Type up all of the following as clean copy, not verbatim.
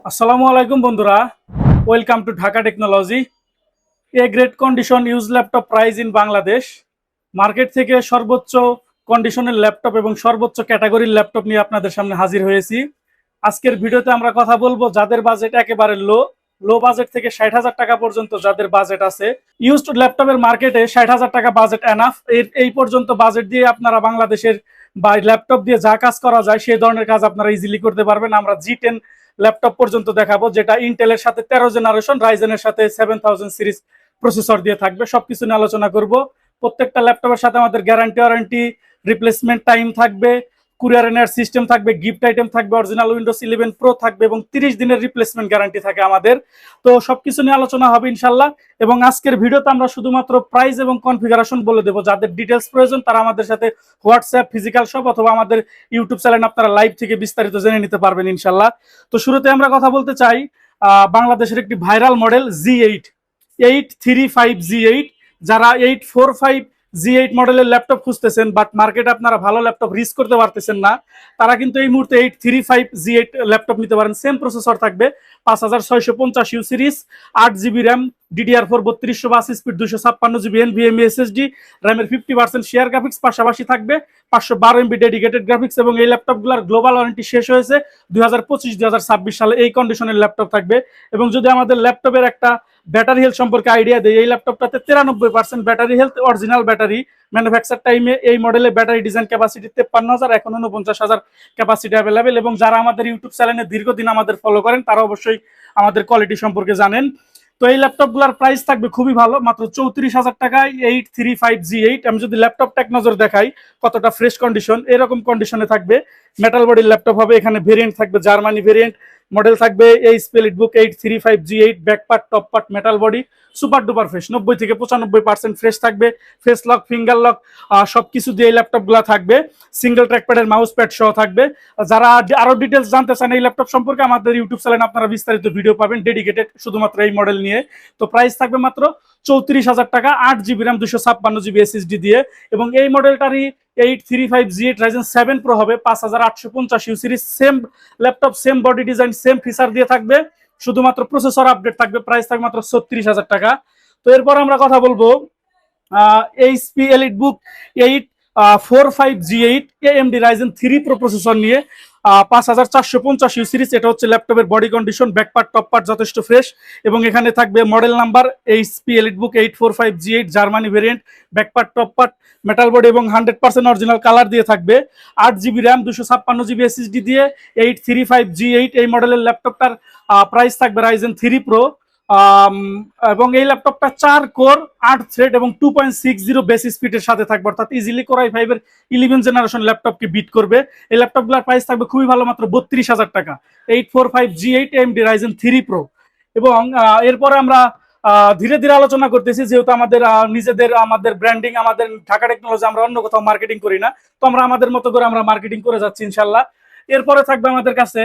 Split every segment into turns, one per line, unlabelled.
আসসালামু আলাইকুম বন্ধুরা, welcome to Dhaka technology. A great condition use laptop price in Bangladesh. Market থেকে সর্বোচ্চ কন্ডিশনের ল্যাপটপ এবং সর্বোচ্চ ক্যাটাগরির ল্যাপটপ নিয়ে আপনাদের সামনে হাজির হয়েছি। আজকের ভিডিওতে আমরা কথা বলবো যাদের বাজেট একেবারে লো লো বাজেট থেকে 60,000 টাকা পর্যন্ত যাদের বাজেট আছে। ইউজড ল্যাপটপের মার্কেটে 60,000 টাকা বাজেট এনাফ। এই পর্যন্ত বাজেট দিয়ে আপনারা বাংলাদেশের বা ল্যাপটপ দিয়ে যা কাজ করা যায় সেই ধরনের কাজ আপনারা ইজিলি করতে পারবেন। আমরা G10 ল্যাপটপ পর্যন্ত দেখাবো, যেটা ইন্টেলের সাথে 13 জেনারেশন, রাইজেনের সাথে 7000 সিরিজ প্রসেসর দিয়ে থাকবে। সবকিছু নিয়ে আলোচনা করব। প্রত্যেকটা ল্যাপটপের সাথে আমাদের গ্যারান্টি ওয়ারেন্টি, রিপ্লেসমেন্ট টাইম থাকবে, কুরিয়ার নেয়ার সিস্টেম থাকবে, গিফট আইটেম থাকবে, অরিজিনাল উইন্ডোজ 11 প্রো থাকবে এবং 30 দিনের রিপ্লেসমেন্ট গ্যারান্টি থাকে আমাদের। তো সবকিছু নিয়ে আলোচনা হবে ইনশাল্লাহ। এবং আজকের ভিডিওতে আমরা শুধুমাত্র প্রাইস এবং কনফিগারেশন বলে দেবো। যাদের ডিটেলস প্রয়োজন তারা আমাদের সাথে হোয়াটসঅ্যাপ, ফিজিক্যাল শপ অথবা আমাদের ইউটিউব চ্যানেল আপনারা লাইভ থেকে বিস্তারিত জেনে নিতে পারবেন ইনশাল্লাহ। তো শুরুতে আমরা কথা বলতে চাই বাংলাদেশের একটি ভাইরাল মডেল G8 835G8। যারা 845G8 মডেলের ল্যাপটপ খুঁজতেছেন বাট মার্কেটে আপনারা ভালো ল্যাপটপ রিচ করতে পারতেছেন না, তারা কিন্তু এই মুহূর্তে 835G8 ল্যাপটপ নিতে পারেন। সেম প্রসেসর থাকবে, 5650U series, 8GB RAM, DDR4 3282 speed, 256GB NVMe SSD, র্যামের 50% শেয়ার গ্রাফিক্স, পাশাপাশি থাকবে 512 MB ডেডিকেটেড গ্রাফিক্স। এবং এই ল্যাপটপগুলোর গ্লোবাল ওয়ারেন্টি শেষ হয়েছে 2025-2026 সালে। এই কন্ডিশনের ল্যাপটপ থাকবে। এবং যদি আমাদের ল্যাপটপের একটা ব্যাটারি হেলথ সম্পর্কে আইডিয়া দেয়, এই ল্যাপটপটাতে 93% battery health, original battery. Manufacture টাইমে এই মডেলের ব্যাটারি ডিজাইন ক্যাপাসিটি 53,000, এখন 49,000 ক্যাপাসিটি অ্যাভেলেবেল। এবং যারা আমাদের ইউটিউব চ্যানেলে দীর্ঘদিন আমাদের ফলো করেন তারা অবশ্যই আমাদের কোয়ালিটি সম্পর্কে জানেন। তো এই ল্যাপটপগুলোর প্রাইস থাকবে খুবই ভালো, মাত্র 34,000 টাকায় 835G8। আমি যদি ল্যাপটপটা এক নজর দেখাই কতটা ফ্রেশ কন্ডিশন, এরকম কন্ডিশনে থাকবে। মেটাল বডির ল্যাপটপ হবে, এখানে ভেরিয়েন্ট থাকবে জার্মানি ভেরিয়েন্ট, মডেল থাকবে HP EliteBook 835G8, back part, top part, metal body, super duper fresh, 90 থেকে 95% ফ্রেশ থাকবে। ফেস লক, ফিঙ্গার লক সবকিছু দিয়ে এই ল্যাপটপগুলো থাকবে। সিঙ্গেল ট্র্যাকপ্যাডের মাউস প্যাড সহ থাকবে। যারা আরো ডিটেলস জানতে চান এই ল্যাপটপ সম্পর্কে, আমাদের ইউটিউব চ্যানেলে আপনারা বিস্তারিত ভিডিও পাবেন ডেডিকেটেড শুধুমাত্র এই মডেল নিয়ে। তো প্রাইস থাকবে মাত্র 34,000 টাকা, 8GB র্যাম, 256GB SSD দিয়ে। এবং এই মডেলটারই 835G8 Ryzen 7 Pro হবে, 5850U series. Same laptop, same body design, same feature দিয়ে থাকবে, শুধুমাত্র প্রসেসর আপডেট থাকবে। প্রাইস থাকবে মাত্র 36,000 টাকা। তো এরপর আমরা কথা বলবো HP EliteBook 845G8 AMD Ryzen 3 Pro processor নিয়ে, 5450U সিরিজ। এটা হচ্ছে ল্যাপটপের body condition, back part, top part যথেষ্ট ফ্রেশ। এবং এখানে থাকবে model number HP EliteBook 845G8 Germany variant, back part, top part, metal body এবং 100% অরিজিনাল কালার দিয়ে থাকবে। 8GB র্যাম, 256GB SSD দিয়ে 835G8 এই মডেলের ল্যাপটপটার প্রাইস থাকবে Ryzen 3 Pro। এবং এই ল্যাপটপটা 4 কোর 8 থ্রেড এবং 2.60 বেস স্পিডের সাথে থাকবে, অর্থাৎ ইজিলি কোর i5 এর 11 জেনারেশন ল্যাপটপকে বিট করবে। এই ল্যাপটপগুলোর প্রাইস থাকবে খুবই ভালো, মাত্র 32,000 টাকা, 845G8 AMD Ryzen 3 Pro। এবং এরপরে আমরা ধীরে ধীরে আলোচনা করতেছি, যেহেতু আমাদের নিজেদের আমাদের ব্র্যান্ডিং, আমাদের ঢাকা টেকনোলজি, আমরা অন্য কোথাও মার্কেটিং করি না, তো আমরা আমাদের মতো করে আমরা মার্কেটিং করে যাচ্ছি ইনশাল্লাহ। এরপরে থাকবে আমাদের কাছে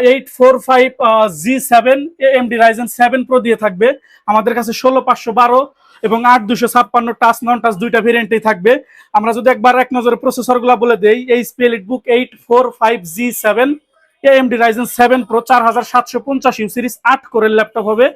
845G7 AMD Ryzen 7 Pro দিয়ে থাকবে আমাদের কাছে 16512 এবং 8256 টাচ নন টাচ দুইটা ভেরিয়েন্টেই থাকবে। আমরা যদি একবার এক নজরে প্রসেসরগুলো বলে দেই, HP EliteBook 845G7 AMD Ryzen 7 Pro 4750U series, 8 কোরের ল্যাপটপ হবে।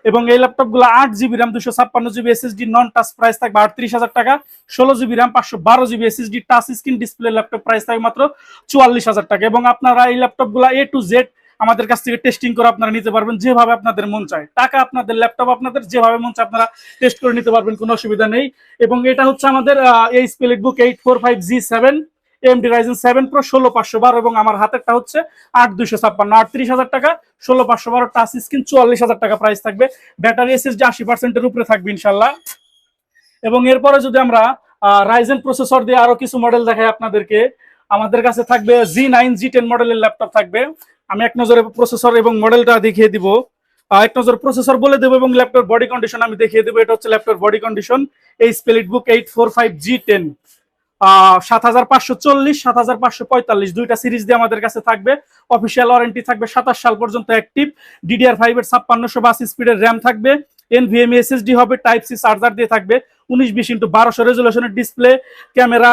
এবং এই ল্যাপটপগুলো 8GB র্যাম, 256GB SSD, নন টাচ, প্রাইস থাকবে 38,000 টাকা। 16GB RAM, 512GB SSD, touch screen display laptop, price থাকবে মাত্র 44,000 টাকা। এবং আপনারা এই ল্যাপটপগুলো A to Z আমাদের কাছ থেকে টেস্টিং করে আপনারা নিতে পারবেন, যেভাবে আপনাদের মন চায়। টাকা আপনাদের, ল্যাপটপ আপনাদের, যেভাবে মন চায় আপনারা টেস্ট করে নিতে পারবেন, কোনো অসুবিধা নেই। এবং এটা হচ্ছে আমাদের HP EliteBook 845G7 AMD Ryzen 7 Pro 16512 এবং আমার হাতেরটা হচ্ছে 8256, 38,000 টাকা, 16512 টাচ স্ক্রিন, 44,000 টাকা প্রাইস থাকবে। ব্যাটারি SSD 80%-এর উপরে থাকবে ইনশাল্লাহ। এবং এরপরে যদি আমরা রাইজেন প্রসেসর দিয়ে আরো কিছু মডেল দেখাই আপনাদেরকে, আমাদের কাছে থাকবে G9 G10 মডেলের ল্যাপটপ থাকবে। আমি এক নজরে প্রসেসর এবং মডেলটা দেখিয়ে দিব, এক নজর প্রসেসর বলে দেবো এবং ল্যাপটপ বডি কন্ডিশন আমি দেখিয়ে দেবো। এটা হচ্ছে laptop body condition, HP EliteBook 845G10, 7540, 7545 দুইটা সিরিজ দিয়ে আমাদের কাছে থাকবে। অফিসিয়াল ওয়ারেন্টি থাকবে 27 সাল পর্যন্ত অ্যাক্টিভ। DDR5 এর 5682 স্পিডের র্যাম থাকবে, NVMe SSD হবে, টাইপ সি চার্জার দিয়ে থাকবে, 1920x1200 রেজুলেশনের ডিসপ্লে, ক্যামেরা,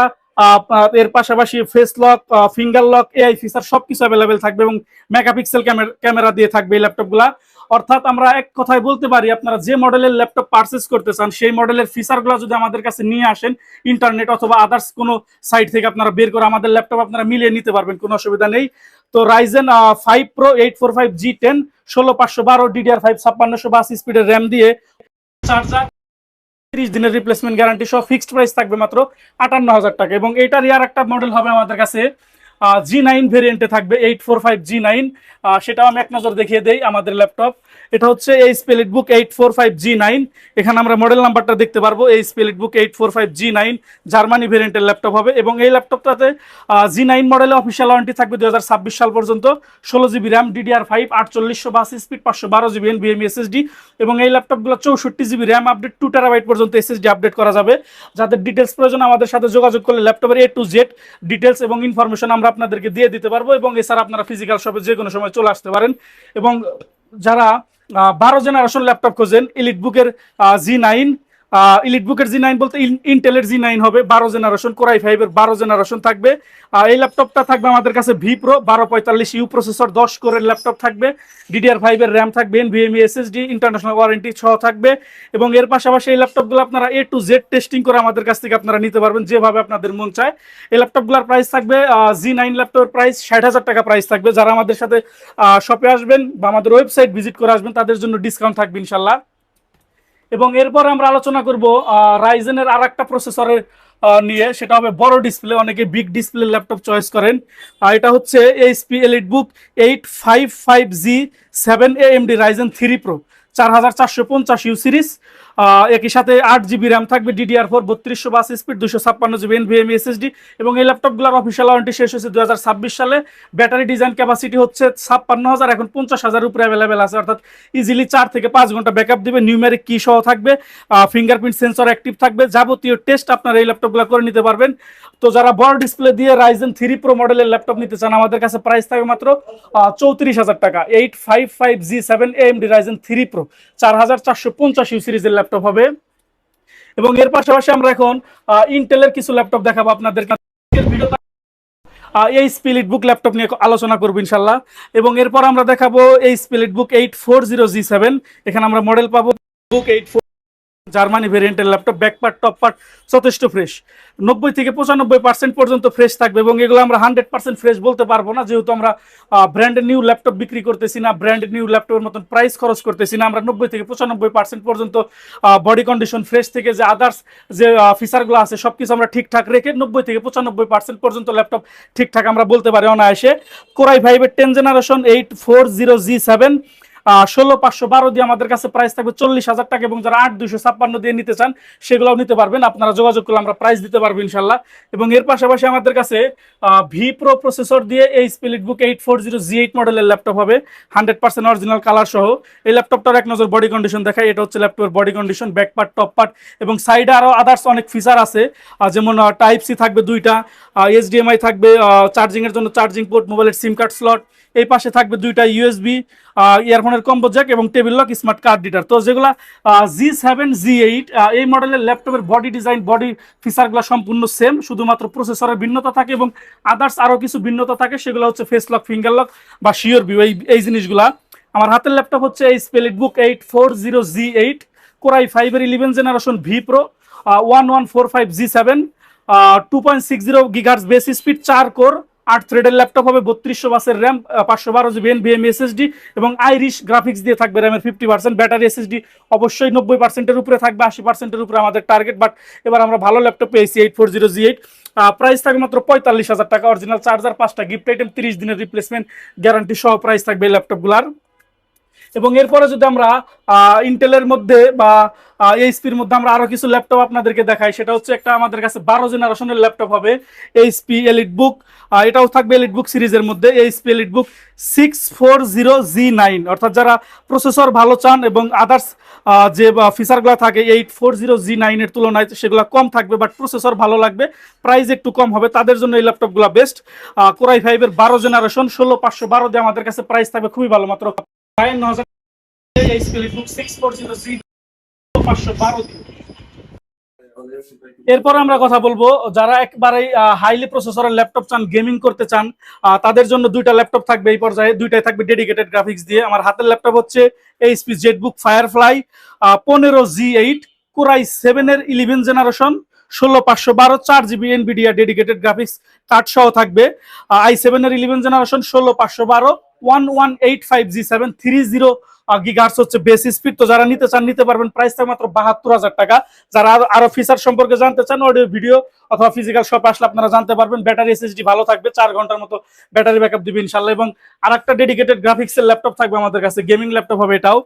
এর পাশাপাশি face lock, finger lock, AI feature সবকিছু অ্যাভেলেবেল থাকবে এবং মেগাপিক্সেল ক্যামেরা দিয়ে থাকবে এই ল্যাপটপগুলা। অর্থাৎ আমরা এক কথায় বলতে পারি, আপনারা যে মডেলের ল্যাপটপ পারচেস করতে চান সেই মডেলের ফিচারগুলো যদি আমাদের কাছে নিয়ে আসেন ইন্টারনেট অথবা আদার্স কোনো সাইট থেকে আপনারা বের করে আমাদের ল্যাপটপ আপনারা মিলিয়ে নিতে পারবেন, কোনো অসুবিধা নেই। তো রাইজেন 5 প্রো 845G10 16512 DDR5 5682 স্পিডের র্যাম দিয়ে চার্জার, 30 দিনের রিপ্লেসমেন্ট গ্যারান্টি সহ ফিক্সড প্রাইস থাকবে মাত্র 58,000 টাকা। এবং এটার আর একটা মডেল হবে আমাদের কাছে G9 ভেরিয়েন্টে থাকবে 845G9, সেটাও আমি এক নজর দেখিয়ে দেই আমাদের ল্যাপটপ। এটা হচ্ছে এইচপি এলিটবুক 845G9, এখানে আমরা মডেল নাম্বারটা দেখতে পারবো, এইচপি এলিটবুক 845G9 জার্মানি ভেরিয়েন্টের ল্যাপটপ হবে। এবং এই ল্যাপটপটাতে G9 মডেলে অফিসিয়াল ওয়ারেন্টি থাকবে 2026 সাল পর্যন্ত, 16GB RAM, DDR5 4882 speed, 512GB NVMe SSD। এবং এই ল্যাপটপগুলো 64GB র্যাম আপডেট, 2TB পর্যন্ত SSD আপডেট করা যাবে। যাদের ডিটেলস প্রয়োজন আমাদের সাথে যোগাযোগ করলে ল্যাপটপের A to Z ডিটেলস এবং ইনফরমেশন আমরা আপনাদেরকে দিয়ে দিতে পারবো। এবং এছাড়া আপনারা ফিজিক্যাল শপে যে কোনো সময় চলে আসতে পারেন। এবং যারা 12 জেনারেশন ল্যাপটপ খোঁজেন, এলিটবুকের G9, এলিটবুকের G9 বলতে ইন্টেলের G9 হবে, 12 জেনারেশন, কোরাই 5 এর 12 জেনারেশন থাকবে। এই ল্যাপটপটা থাকবে আমাদের কাছে ভি প্রো 1245U প্রসেসর, 10 কোরের ল্যাপটপ থাকবে, DDR5 এর র্যাম থাকবে, NVMe SSD, ইন্টারন্যাশনাল ওয়ারেন্টি সহ থাকবে। এবং এর পাশাপাশি এই ল্যাপটপগুলো আপনারা A to Z টেস্টিং করে আমাদের কাছ থেকে আপনারা নিতে পারবেন যেভাবে আপনাদের মন চায়। এই ল্যাপটপগুলোর প্রাইস থাকবে, G9 ল্যাপটপের প্রাইস 60,000 টাকা প্রাইস থাকবে। যারা আমাদের সাথে শপে আসবেন বা আমাদের ওয়েবসাইট ভিজিট করে আসবেন তাদের জন্য ডিসকাউন্ট থাকবে ইনশাল্লাহ। এবং এরপর আমরা আলোচনা করব রাইজেনের আর একটা প্রসেসরের নিয়ে, সেটা হবে বড় ডিসপ্লে, অনেকে বিগ ডিসপ্লে ল্যাপটপ চয়েস করেন। এটা হচ্ছে HP EliteBook 855G7 AMD Ryzen 3 pro 4450U series, একই সাথে 8GB র্যাম থাকবে, DDR4 3282 speed, 256GB NVMe SSD। এবং এই ল্যাপটপগুলোর অফিসিয়াল ওয়ারেন্টি শেষ হয়েছে 2026 সালে। ব্যাটারি ডিজাইন ক্যাপাসিটি হচ্ছে 56,000, এখন 50,000 উপরে অ্যাভেলেবেল আছে, অর্থাৎ ইজিলি 4 থেকে 5 ঘন্টা ব্যাকআপ দিবে। নিউমেরিক কি সহ থাকবে, ফিঙ্গারপ্রিন্ট সেন্সর অ্যাক্টিভ থাকবে, যাবতীয় টেস্ট আপনারা এই ল্যাপটপগুলো করে নিতে পারবেন। তো যারা বড় ডিসপ্লে দিয়ে রাইজেন 3 প্রো মডেলের ল্যাপটপ নিতে চান আমাদের কাছে প্রাইস থাকবে মাত্র 34,000 টাকা। 855G7 AMD Ryzen 3 pro 4450U সিরিজের ল্যাপটপ হবে। এবং এর পাশাপাশি আমরা এখন ইন্টেলের কিছু ল্যাপটপ দেখাবো আপনাদের। এইচপি এলিটবুক ল্যাপটপ নিয়ে আলোচনা করবো ইনশাল্লাহ। এবং এরপর আমরা দেখাবো এইচপি এলিটবুক 840G7, এখানে আমরা মডেল পাবো বুক 84 জার্মানি ভেরিয়েন্টের ল্যাপটপ, ব্যাকপার্ট টপ পার্ট যথেষ্ট ফ্রেশ, 90 থেকে 95% পর্যন্ত ফ্রেশ থাকবে। এবং এগুলো আমরা 100% ফ্রেশ বলতে পারবো না, যেহেতু আমরা ব্র্যান্ডেড নিউ ল্যাপটপ বিক্রি করতেছি না, ব্র্যান্ডেড নিউ ল্যাপটপের মতন প্রাইস খরচ করতেছি না। আমরা 90 থেকে 95% পর্যন্ত বডি কন্ডিশন ফ্রেশ থেকে যে আদার্স যে ফিচারগুলো আছে সবকিছু আমরা ঠিকঠাক রেখে 90 থেকে 95% পর্যন্ত ল্যাপটপ ঠিকঠাক আমরা বলতে পারি অনায়াসে। কোরাই 5 এর 10 জেনারেশন 840G7 16512 দিয়ে আমাদের কাছে প্রাইস থাকবে 40,000 টাকা। এবং যারা 8256 দিয়ে নিতে চান সেগুলোও নিতে পারবেন, আপনারা যোগাযোগ করলে আমরা প্রাইস দিতে পারবো ইনশাল্লাহ। এবং এর পাশাপাশি আমাদের কাছে ভি প্রো প্রসেসর দিয়ে এইচপি এলিটবুক 840G8 মডেলের ল্যাপটপ হবে, 100% অরিজিনাল কালার সহ। এই ল্যাপটপটার এক নজর বডি কন্ডিশন দেখায়, এটা হচ্ছে ল্যাপটপের body condition, back part top part. এবং সাইডে আরও আদার্স অনেক ফিচার আছে, যেমন টাইপ সি থাকবে 2টা, HDMI থাকবে চার্জিংয়ের জন্য চার্জিং পোর্ট, মোবাইলের সিম কার্ড স্লট, এই পাশে থাকবে 2টা USB, ইয়ারফোনের কম্বো জ্যাক এবং table lock, smart card reader. তো যেগুলা G7 G8 এই মডেলের ল্যাপটপের বডি ডিজাইন বডি ফিচারগুলো সম্পূর্ণ সেম, শুধুমাত্র প্রসেসরের ভিন্নতা থাকে এবং আদার্স আরও কিছু ভিন্নতা থাকে, সেগুলো হচ্ছে ফেস লক, ফিঙ্গার লক বা শিওর ভিউ, এই জিনিসগুলা। আমার হাতের ল্যাপটপ হচ্ছে এইচপি এলিটবুক 840G8 কোরাই 5 এর 11 generation V pro 1145G7 2.60 GHz base speed, 4 core 8 থ্রেডের ল্যাপটপ হবে, 3200 এর র্যাম, 512GB NVMe SSD এবং আইরিশ গ্রাফিক্স দিয়ে থাকবে র্যামের 50%। ব্যাটারি SSD অবশ্যই 90%-এর উপরে থাকবে, 80%-এর উপরে আমাদের টার্গেট। বাট এবার আমরা ভালো ল্যাপটপ পেয়েছি 840G8, প্রাইস থাকবে মাত্র 45,000 টাকা। অরিজিনাল চার্জার, 5টা গিফট আইটেম, 30 দিনের রিপ্লেসমেন্ট গ্যারান্টি সহ প্রাইস থাকবে এই ল্যাপটপগুলার। এবং এরপরে যদি আমরা ইন্টেলের মধ্যে বা এইচপির মধ্যে আমরা আরো কিছু ল্যাপটপ আপনাদেরকে দেখাই, সেটা হচ্ছে একটা আমাদের কাছে 12 জেনারেশনের ল্যাপটপ হবে, এইচপি এলিটবুক, এটাও থাকবে এলিটবুক সিরিজের মধ্যে, এইচপি এলিটবুক 640G9। অর্থাৎ যারা প্রসেসর ভালো চান এবং আদার্স যে ফিচারগুলো থাকে 840G9 এর তুলনায় সেগুলো কম থাকবে, বাট প্রসেসর ভালো লাগবে, প্রাইস একটু কম হবে, তাদের জন্য এই ল্যাপটপগুলো বেস্ট। কোরাই 5 এর 12 জেনারেশন 16512 দিয়ে আমাদের কাছে প্রাইস থাকবে খুবই ভালো, মাত্র 59,000। এইচপি এলিটবুক 640G 512 দিয়ে এরপর আমরা কথা বলবো যারা একবারে হাইলি প্রসেসরের ল্যাপটপ চান, গেমিং করতে চান, তাদের জন্য দুইটা ল্যাপটপ থাকবে এই পর্যায়ে, দুইটাই থাকবে ডেডিকেটেড গ্রাফিক্স দিয়ে। আমার হাতের ল্যাপটপ হচ্ছে HP Jetbook firefly 15G8 core i 7 এর 11 generation 16512 4GB Nvidia dedicated graphics card সহ থাকবে। i7 এর 11 জেনারেশন 16512 1185G7 30 গিগাহার্টজ হচ্ছে বেস স্পিড। তো যারা নিতে চান নিতে পারবেন, প্রাইস থাকবে মাত্র 72,000 টাকা। যারা আরো ফিচার সম্পর্কে জানতে চান অডিও ভিডিও অথবা ফিজিক্যাল শপে আসলে আপনারা জানতে পারবেন। ব্যাটারি এসএসডি ভালো থাকবে, 4 ঘন্টার মতো ব্যাটারি ব্যাকআপ দিবে ইনশাল্লাহ। এবং আরেকটা ডেডিকেটেড গ্রাফিক্সের ল্যাপটপ থাকবে আমাদের কাছে, গেমিং ল্যাপটপ হবে এটাও।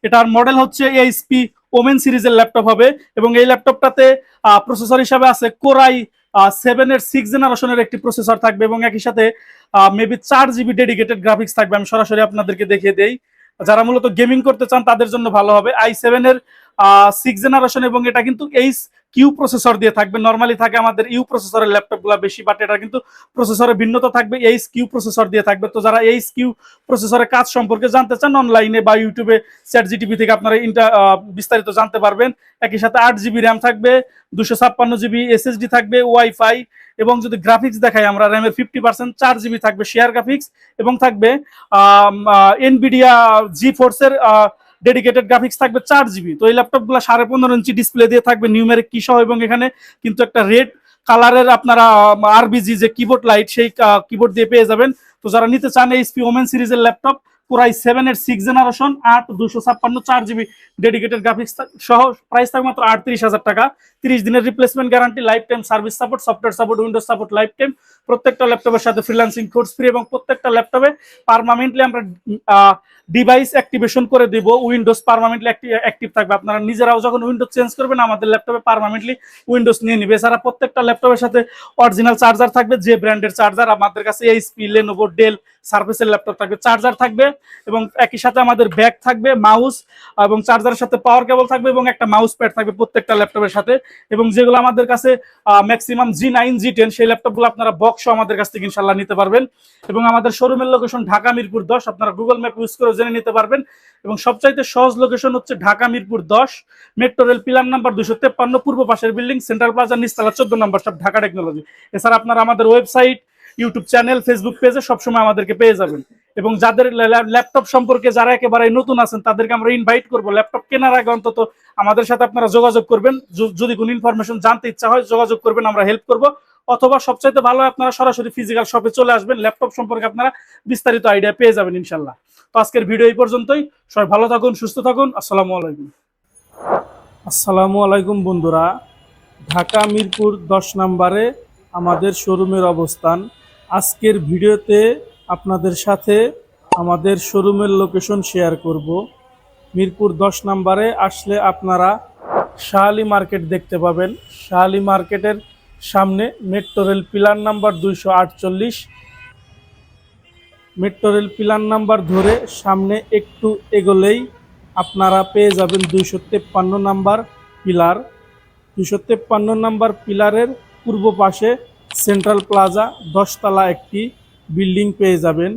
এটার মডেল হচ্ছে এইচপি ওমেন সিরিজের ল্যাপটপ হবে এবং এই ল্যাপটপটাতে প্রসেসর হিসাবে আছে কোরাই 7 এর 6 জেনারেশনের একটি প্রসেসর থাকবে এবং একই সাথে মেবি 4GB ডেডিকেটেড গ্রাফিক্স থাকবে। আমি সরাসরি আপনাদেরকে দেখিয়ে দেই, যারা মূলত গেমিং করতে চান তাদের জন্য ভালো হবে। i7 এর 6 জেনারেশন এবং এটা কিন্তু এইচ কিউ প্রসেসর দিয়ে থাকবে। নর্মালি থাকে আমাদের ইউ প্রসেসরের ল্যাপটপ গুলা বেশি, বাট এটা কিন্তু প্রসেসরের ভিন্নতা থাকবে, এইচ কিউ প্রসেসর দিয়ে থাকবে। তো যারা এইচ কিউ প্রসেসরের কাজ সম্পর্কে জানতে চান অনলাইনে বা ইউটিউবে চ্যাটজিটিপি থেকে আপনারা বিস্তারিত জানতে পারবেন। একই সাথে 8GB র্যাম থাকবে, 256GB এসএসডি থাকবে, ওয়াইফাই এবং যদি গ্রাফিক্স দেখাই আমরা র্যামের 50% 4GB থাকবে শেয়ার গ্রাফিক্স এবং থাকবে এনভিডিয়া জি ফোর্সের ডেডিকেটেড গ্রাফিক্স থাকবে 4GB। তো এই ল্যাপটপগুলো 15.5 ইঞ্চি ডিসপ্লে দিয়ে থাকবে নিউমেরিক কি সহ এবং এখানে কিন্তু একটা রেড কালারের আপনারা আরবিজি যে কিবোর্ড লাইট সেই কিবোর্ড দিয়ে পেয়ে যাবেন। তো যারা নিতে চান এইচপি ওমেন সিরিজের ল্যাপটপ কোরাই 7 এর 6 জেনারেশন 256 4GB ডেডিকেটেড গ্রাফিক্স সহ প্রাইস থাকবে মাত্র 38,000 টাকা। 30 দিনের replacement guarantee, life time service support, software support, Windows support life time. প্রত্যেকটা ল্যাপটপের সাথে ফ্রিল্যান্সিং কোর্স ফ্রি এবং প্রত্যেকটা ল্যাপটপে পার্মানেন্টলি আমরা ডিভাইস অ্যাক্টিভেশন করে দিব। উইন্ডোজ পার্মানেন্টলি অ্যাক্টিভ থাকবে, আপনারা নিজেরাও যখন উইন্ডোজ চেঞ্জ করবেন আমাদের ল্যাপটপে পার্মানেন্টলি উইন্ডোজ নিয়ে নিবে। এছাড়া প্রত্যেকটা ল্যাপটপের সাথে অরিজিনাল চার্জার থাকবে, যে ব্র্যান্ডের চার্জার আমাদের কাছে এইচপি, লেনোভো, ডেল, সার্ভিসের ল্যাপটপ থাকবে, চার্জার থাকবে এবং একই সাথে আমাদের ব্যাগ থাকবে, মাউস এবং চার্জারের সাথে পাওয়ার কেবল থাকবে এবং একটা মাউস প্যাড থাকবে প্রত্যেকটা ল্যাপটপের সাথে। এবং যেগুলো আমাদের কাছে ম্যাক্সিমাম G9 G10 সেই ল্যাপটপগুলো আপনারা বক্সও আমাদের কাছ থেকে ইনশাল্লাহ নিতে পারবেন। এবং আমাদের শোরুমের লোকেশন ঢাকা মিরপুর 10, আপনারা গুগল ম্যাপ ইউজ করে জেনে নিতে পারবেন। এবং সবচাইতে সহজ লোকেশন হচ্ছে Dhaka Mirpur 10, metro rail pillar number 253, পূর্ব পাশের বিল্ডিং, সেন্ট্রাল প্লাজা, নিচতলা 14 নম্বর সব, ঢাকা টেকনোলজি। এছাড়া আপনারা আমাদের ওয়েবসাইট, ইউটিউব চ্যানেল, ফেসবুক পেজে সবসময় আমাদেরকে পেয়ে যাবেন। এবং যাদের ল্যাপটপ সম্পর্কে যারা একেবারে নতুন আছেন তাদেরকে আমরা ইনভাইট করবো, ল্যাপটপ কেনার আগে অন্তত আমাদের সাথে আপনারা যোগাযোগ করবেন। যদি কোনো ইনফরমেশন জানতে ইচ্ছা হয় যোগাযোগ করবেন, আমরা হেল্প করব। অথবা সবচাইতে ভালো আপনারা সরাসরি ফিজিক্যাল শপে চলে আসবেন, ল্যাপটপ সম্পর্কে আপনারা বিস্তারিত আইডিয়া পেয়ে যাবেন ইনশাল্লাহ। তো আজকের ভিডিও এই পর্যন্তই, সবাই ভালো থাকুন, সুস্থ থাকুন। আসসালামু আলাইকুম। আসসালামু আলাইকুম বন্ধুরা, ঢাকা মিরপুর 10 নম্বরে আমাদের শোরুমের অবস্থান। আজকের ভিডিওতে আপনাদের সাথে আমাদের শোরুমের লোকেশন শেয়ার করব। মিরপুর 10 নম্বরে আসলে আপনারা শাহালি মার্কেট দেখতে পাবেন। শাহালি মার্কেটের সামনে metro rail pillar number 248, metro rail pillar number ধরে সামনে একটু এগোলেই আপনারা পেয়ে যাবেন 253 নাম্বার পিলার। 253 নাম্বার পিলারের পূর্ব পাশে সেন্ট্রাল প্লাজা 10 তলা একটি বিল্ডিং পেয়ে যাবেন।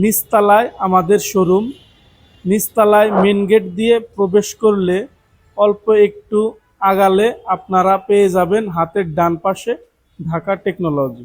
নিচতলায় আমাদের শোরুম, নিচতলায় মেন গেট দিয়ে প্রবেশ করলে অল্প একটু আগালে আপনারা পেয়ে যাবেন হাতের ডান পাশে ঢাকা টেকনোলজি।